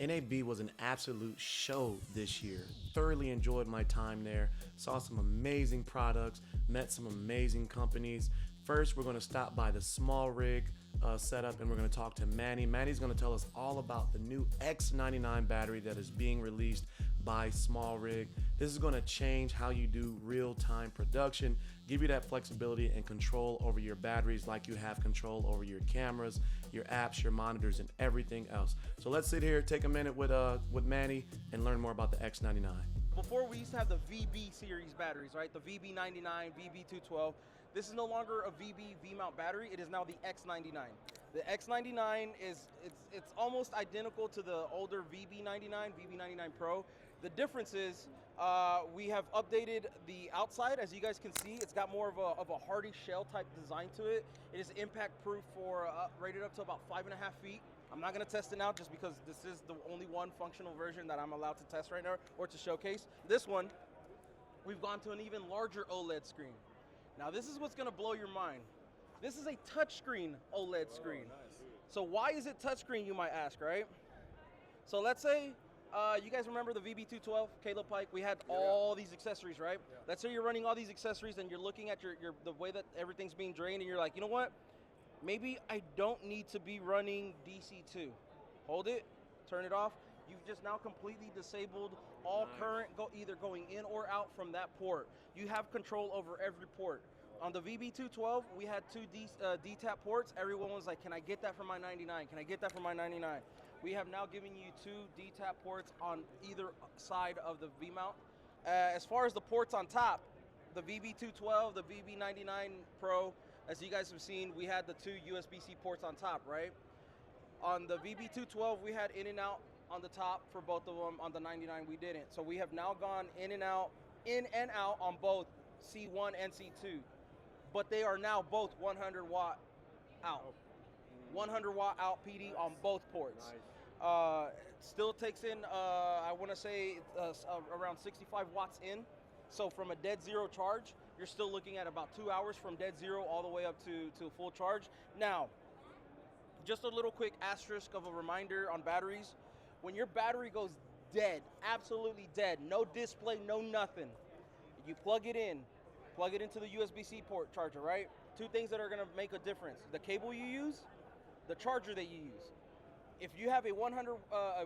NAB was an absolute show this year. Thoroughly enjoyed my time there. Saw some amazing products, met some amazing companies. First, we're going to stop by the SmallRig setup and we're going to talk to Manny. Manny's going to tell us all about the new X99 battery that is being released by SmallRig. This is going to change how you do real-time production, give you that flexibility and control over your batteries like you have control over your cameras, your apps, your monitors, and everything else. So let's sit here, take a minute with Manny and learn more about the X99. Before, we used to have the VB series batteries, right? The VB99, VB212. This is no longer a VB V-Mount battery. It is now the X99. The X99 it's almost identical to the older VB99, VB99 Pro. The difference is we have updated the outside. As you guys can see, it's got more of a hardy shell type design to it. It is impact proof for rated up to about 5.5 feet. I'm not going to test it now just because this is the only one functional version that I'm allowed to test right now or to showcase. This one, we've gone to an even larger OLED screen. Now this is what's going to blow your mind. This is a touchscreen OLED screen. Oh, nice. So why is it touchscreen, you might ask, right? So let's say you guys remember the VB212, Caleb Pike? We had all these accessories, right? Yeah. Let's say you're running all these accessories and you're looking at the way that everything's being drained and you're like, you know what? Maybe I don't need to be running DC2. Hold it, turn it off. You've just now completely disabled all current either going in or out from that port. You have control over every port. On the VB212, we had two DTAP ports. Everyone was like, can I get that for my 99? Can I get that for my 99? We have now given you two DTAP ports on either side of the V-mount. As far as the ports on top, the VB212, the VB99 Pro, as you guys have seen, we had the two USB-C ports on top, right? On the VB212, we had in and out on the top for both of them. On the 99, we didn't. So we have now gone in and out on both C1 and C2. But they are now both 100 watt out. 100 watt out PD on both ports. Nice. Still takes in, I want to say, around 65 watts in. So from a dead zero charge, you're still looking at about 2 hours from dead zero all the way up to full charge. Now, just a little quick asterisk of a reminder on batteries. When your battery goes dead, absolutely dead, no display, no nothing, you plug it into the USB-C port charger, right? Two things that are gonna make a difference: the cable you use, the charger that you use. If you have a 100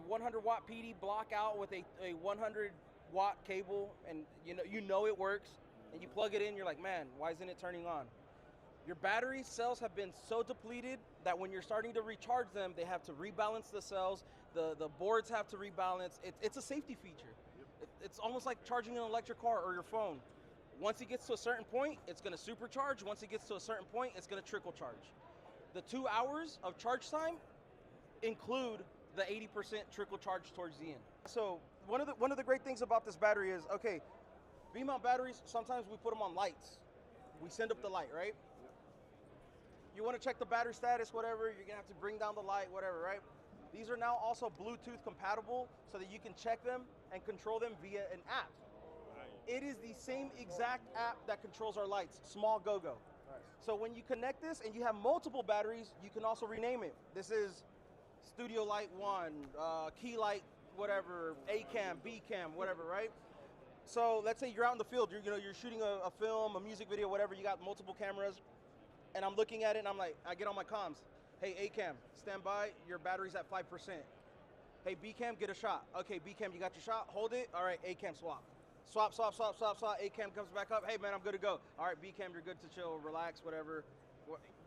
watt PD block out with a 100 watt cable and you know it works, and you plug it in, you're like, man, why isn't it turning on? Your battery cells have been so depleted that when you're starting to recharge them, they have to rebalance the cells, the boards have to rebalance. It's a safety feature. It's almost like charging an electric car or your phone. Once it gets to a certain point, it's gonna supercharge. Once it gets to a certain point, it's gonna trickle charge. The 2 hours of charge time include the 80% trickle charge towards the end. So one of the great things about this battery is, okay, V-mount batteries, sometimes we put them on lights. We send up the light, right? You want to check the battery status, whatever, you're going to have to bring down the light, whatever, right? These are now also Bluetooth compatible so that you can check them and control them via an app. Right. It is the same exact app that controls our lights, Small Go-Go. Right. So when you connect this and you have multiple batteries, you can also rename it. This is Studio Light 1, Key Light, whatever, A cam, B cam, whatever, right? So let's say you're out in the field, you're shooting a film, a music video, whatever, you got multiple cameras, and I'm looking at it and I'm like, I get on my comms. Hey, A cam, stand by, your battery's at 5%. Hey, B cam, get a shot. Okay, B cam, you got your shot, hold it. All right, A cam, swap. Swap, A cam comes back up. Hey man, I'm good to go. All right, B cam, you're good to chill, relax, whatever.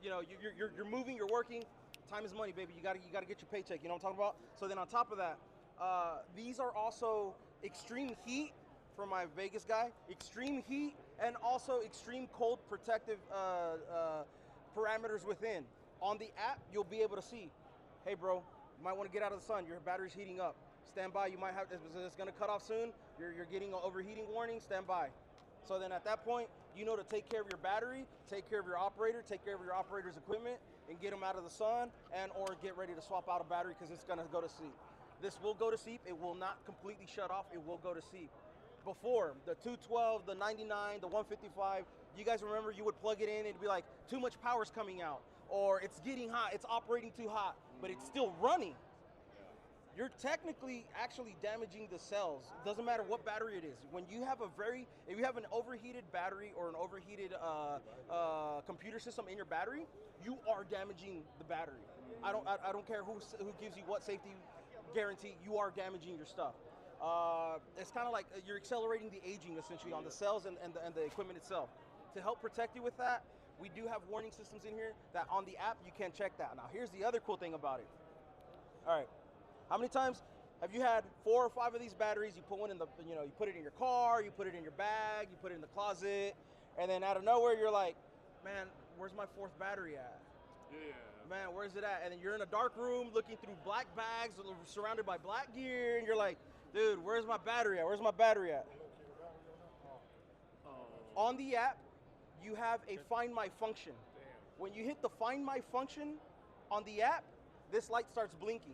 You're moving, you're working. Time is money, baby. You gotta get your paycheck. You know what I'm talking about? So then on top of that, these are also extreme heat for my Vegas guy. Extreme heat and also extreme cold protective parameters within. On the app, you'll be able to see, hey bro, you might want to get out of the sun. Your battery's heating up. Stand by. You might have. It's gonna cut off soon. You're getting an overheating warning. Stand by. So then at that point, you know to take care of your battery, take care of your operator, take care of your operator's equipment, and get them out of the sun, and or get ready to swap out a battery because it's gonna go to sleep. This will go to sleep. It will not completely shut off. It will go to sleep. Before, the 212, the 99, the 155, you guys remember you would plug it in and it'd be like, too much power's coming out, or it's getting hot, it's operating too hot, but it's still running. you're technically actually damaging the cells. Doesn't matter what battery it is. When you have if you have an overheated battery or an overheated computer system in your battery, you are damaging the battery. I don't care who gives you what safety guarantee. You are damaging your stuff. It's kind of like you're accelerating the aging essentially on the cells and the equipment itself. To help protect you with that, we do have warning systems in here that on the app you can check that. Now here's the other cool thing about it. All right. How many times have you had 4 or 5 of these batteries? You put one in the, you put it in your car, you put it in your bag, you put it in the closet, and then out of nowhere you're like, man, where's my 4th battery at? Yeah. Man, where's it at? And then you're in a dark room looking through black bags, surrounded by black gear, and you're like, dude, where's my battery at? Where's my battery at? On the app, you have a Find My function. When you hit the Find My function on the app, this light starts blinking.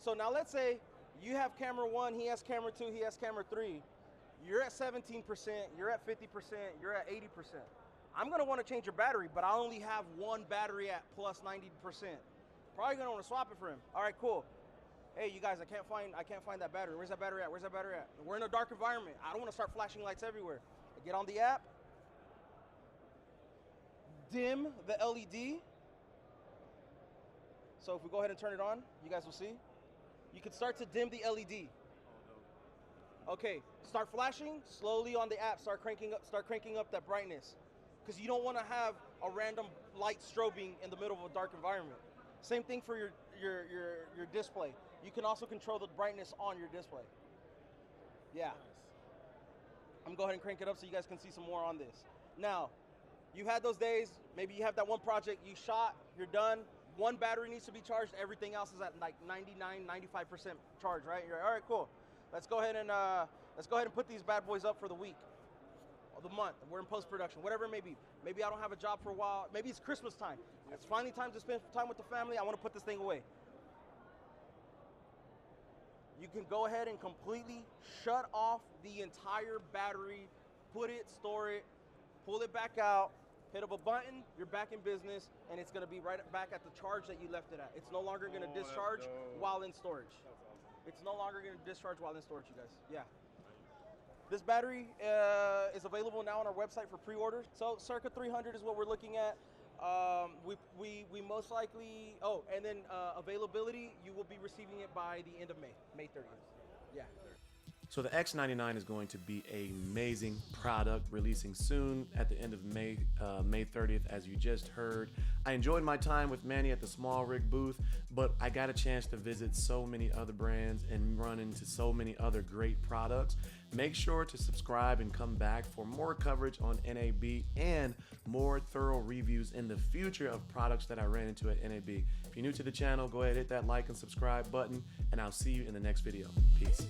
So now let's say you have camera 1, he has camera 2, he has camera 3. You're at 17%, you're at 50%, you're at 80%. I'm gonna wanna change your battery, but I only have one battery at plus 90%. Probably gonna wanna swap it for him. All right, cool. Hey, you guys, I can't find that battery. Where's that battery at? Where's that battery at? We're in a dark environment. I don't wanna start flashing lights everywhere. I get on the app, dim the LED. So if we go ahead and turn it on, you guys will see. You can start to dim the LED. Okay, start flashing slowly on the app. Start cranking up that brightness, because you don't want to have a random light strobing in the middle of a dark environment. Same thing for your display. You can also control the brightness on your display. Yeah. Nice. I'm gonna go ahead and crank it up so you guys can see some more on this. Now, you've had those days. Maybe you have that one project you shot. You're done. One battery needs to be charged. Everything else is at like 99, 95% charge, right? You're like, all right, cool. Let's go ahead and put these bad boys up for the week, or the month. We're in post-production, whatever it may be. Maybe I don't have a job for a while. Maybe it's Christmas time. It's finally time to spend time with the family. I want to put this thing away. You can go ahead and completely shut off the entire battery, put it, store it, pull it back out, hit up a button, you're back in business, and it's gonna be right back at the charge that you left it at. It's no longer gonna discharge while in storage. It's no longer gonna discharge while in storage, you guys. Yeah. This battery is available now on our website for pre-order. So circa 300 is what we're looking at. We most likely, and then availability, you will be receiving it by the end of May 30th. Yeah. So the X99 is going to be an amazing product, releasing soon at the end of May 30th, as you just heard. I enjoyed my time with Manny at the SmallRig booth, but I got a chance to visit so many other brands and run into so many other great products. Make sure to subscribe and come back for more coverage on NAB and more thorough reviews in the future of products that I ran into at NAB. If you're new to the channel, go ahead, hit that like and subscribe button, and I'll see you in the next video. Peace.